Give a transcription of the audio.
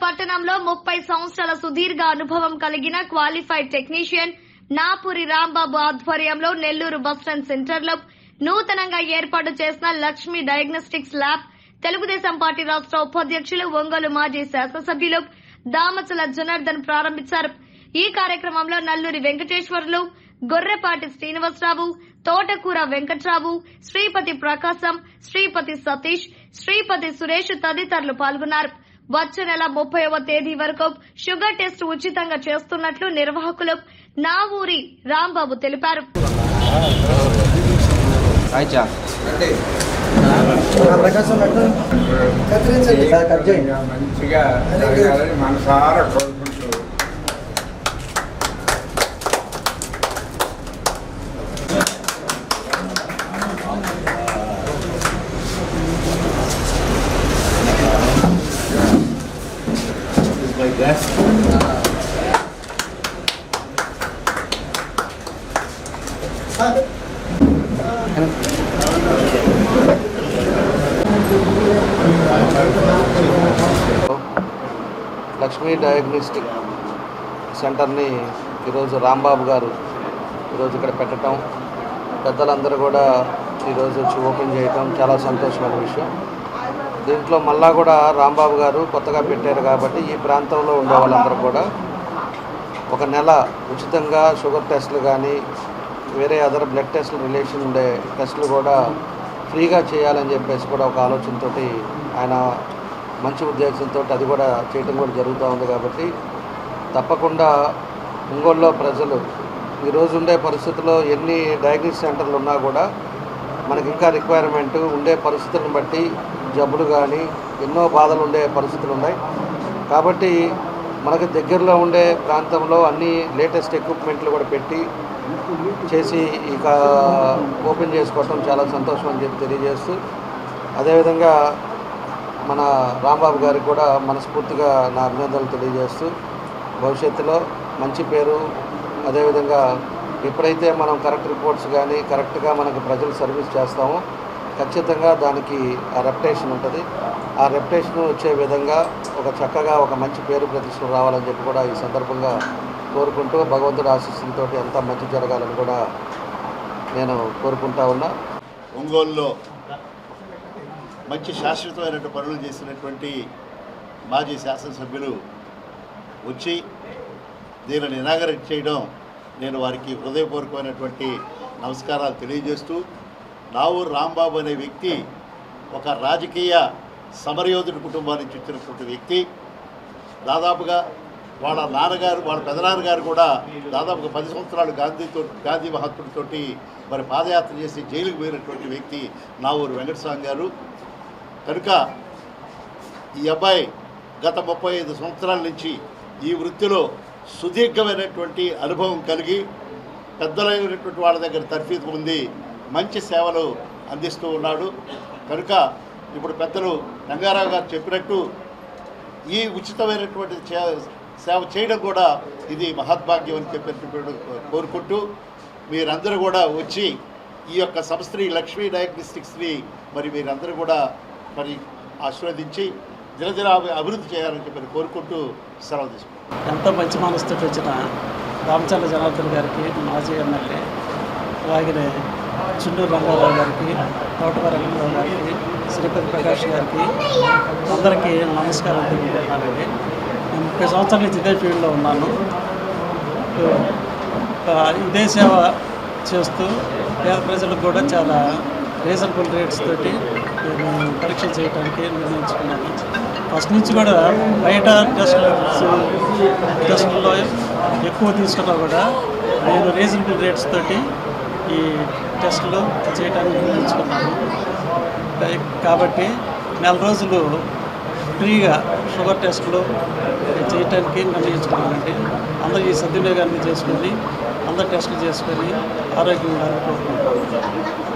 పట్టణంలో 30 సంవత్సరాల సుదీర్ఘ అనుభవం కలిగిన క్వాలిఫైడ్ టెక్నీషియన్ నాపూరి రాంబాబు ఆధ్వర్యంలో నెల్లూరు బస్టాండ్ సెంటర్లో నూతనంగా ఏర్పాటు చేసిన Lakshmi diagnostics lab Telugu Desam party రాష్ట్ర ఉపాధ్యక్షులు ఒంగోలు మాజీ శాసనసభ్యులు దామచల జనార్దన్ ప్రారంభించారు. ఈ కార్యక్రమంలో నల్లూరి వెంకటేశ్వర్లు, గొర్రెపాటి శ్రీనివాసరావు, తోటకూర వెంకట్రావు, శ్రీపతి ప్రకాశం, శ్రీపతి సతీష్, శ్రీపతి సురేష్ తదితరులు పాల్గొన్నారు. వచ్చే నెల 30వ తేదీ వరకు షుగర్ టెస్ట్ ఉచితంగా చేస్తున్నట్లు నిర్వాహకులు నావూరి రాంబాబు తెలిపారు. లక్ష్మీ డయాగ్నోస్టిక్ సెంటర్ని ఈరోజు రాంబాబు గారు ఈరోజు ఇక్కడ పెట్టడం, పెద్దలందరూ కూడా ఈరోజు వచ్చి ఓపెన్ చేయటం చాలా సంతోషమైన విషయం. దీంట్లో మళ్ళా కూడా రాంబాబు గారు కొత్తగా పెట్టారు కాబట్టి ఈ ప్రాంతంలో ఉండే వాళ్ళందరూ కూడా ఒక నెల ఉచితంగా షుగర్ టెస్టులు కానీ వేరే అదర్ బ్లడ్ టెస్టులు రిలేషన్ ఉండే టెస్టులు కూడా ఫ్రీగా చేయాలని చెప్పేసి కూడా ఒక ఆలోచనతో ఆయన మంచి ఉద్దేశంతో అది కూడా చేయడం కూడా జరుగుతూ ఉంది. కాబట్టి తప్పకుండా ఒంగోలులో ప్రజలు ఈరోజు ఉండే పరిస్థితుల్లో ఎన్ని డయాగ్నోస్టిక్ సెంటర్లు ఉన్నా కూడా మనకి ఇంకా రిక్వైర్మెంట్ ఉండే పరిస్థితులను బట్టి జబ్బులు కానీ ఎన్నో బాధలు ఉండే పరిస్థితులు ఉన్నాయి. కాబట్టి మనకు దగ్గరలో ఉండే ప్రాంతంలో అన్ని లేటెస్ట్ ఎక్విప్మెంట్లు కూడా పెట్టి చేసి ఇక ఓపెన్ చేసుకోవటం చాలా సంతోషం అని చెప్పి తెలియజేస్తూ, అదేవిధంగా మన రాంబాబు గారికి కూడా మనస్ఫూర్తిగా నా అభినందనలు తెలియజేస్తూ, భవిష్యత్తులో మంచి పేరు, అదేవిధంగా ఎప్పుడైతే మనం కరెక్ట్ రిపోర్ట్స్ కానీ కరెక్ట్గా మనకు ప్రజలు సర్వీస్ చేస్తామో ఖచ్చితంగా దానికి ఆ రెప్యుటేషన్ ఉంటుంది. ఆ రెప్యుటేషన్ వచ్చే విధంగా ఒక చక్కగా ఒక మంచి పేరు ప్రతిష్టలు రావాలని చెప్పి కూడా ఈ సందర్భంగా కోరుకుంటూ, భగవంతుడి ఆశీస్సులతో అంతా మంచి జరగాలని కూడా నేను కోరుకుంటా ఉన్నా. ఒంగోలులో మంచి శాశ్వతమైన పనులు చేసినటువంటి మాజీ శాసనసభ్యులు వచ్చి దీనిని ఇనాగరేట్ చేయడం నేను వారికి హృదయపూర్వకమైనటువంటి నమస్కారాలు తెలియజేస్తూ, నావూరు రాంబాబు అనే వ్యక్తి ఒక రాజకీయ సమరయోధుడి కుటుంబానికి చెందినటువంటి వ్యక్తి. దాదాపుగా వాళ్ళ నాన్నగారు, వాళ్ళ పెదనాన్నగారు కూడా దాదాపుగా 10 సంవత్సరాలు గాంధీ మహాత్ముడితోటి మరి పాదయాత్ర చేసి జైలుకు పోయినటువంటి వ్యక్తి నావూరు వెంకటస్వామి గారు. కనుక ఈ అబ్బాయి గత 35 సంవత్సరాల నుంచి ఈ వృత్తిలో సుదీర్ఘమైనటువంటి అనుభవం కలిగి పెద్దలైనటువంటి వాళ్ళ దగ్గర తర్ఫీదు పొంది మంచి సేవలు అందిస్తూ ఉన్నాడు. కనుక ఇప్పుడు పెద్దలు రంగారావు గారు చెప్పినట్టు ఈ ఉచితమైనటువంటి సేవ చేయడం కూడా ఇది మహద్భాగ్యం అని చెప్పినట్టు కోరుకుంటూ, మీరందరూ కూడా వచ్చి ఈ యొక్క సంస్థని లక్ష్మీ డయాగ్నోస్టిక్స్ని మరి మీరందరూ కూడా మరి ఆశీర్వదించి దినదిన అభివృద్ధి చేయాలని చెప్పి కోరుకుంటూ సెలవు తీసుకుంటాం. ఎంతో మంచి మనసుతో వచ్చిన దామచల జనార్దన్ గారికి, మాజీ ఎమ్మెల్యే, అలాగే చుండూరు రంగారావు గారికి, తోటకూర వెంకట్రావు గారికి, శ్రీపతి ప్రకాష్ గారికి అందరికీ నమస్కారం తెలుపుకుంటున్నానండి. నేను 30 సంవత్సరాల నుంచి ఇదే ఫీల్డ్లో ఉన్నాను. ఇదే సేవ చేస్తూ పేద ప్రజలకు కూడా చాలా రీజనబుల్ రేట్స్ తోటి నేను పరీక్షలు చేయడానికి నిర్ణయించుకున్నాను. ఫస్ట్ నుంచి కూడా బయట టెస్టుల్లో ఎక్కువ తీసుకున్నా కూడా నేను రీజనబుల్ రేట్స్ తోటి ఈ టెస్టులు చేయడానికి నిర్ణయించుకున్నాను. కాబట్టి 4 రోజులు ఫ్రీగా షుగర్ టెస్టులు చేయడానికి నిర్ణయించుకున్నానండి. అందరూ ఈ సద్వినియోగాన్ని చేసుకొని అందరు టెస్టులు చేసుకొని ఆరోగ్యంగా కోరుకుంటున్నాను.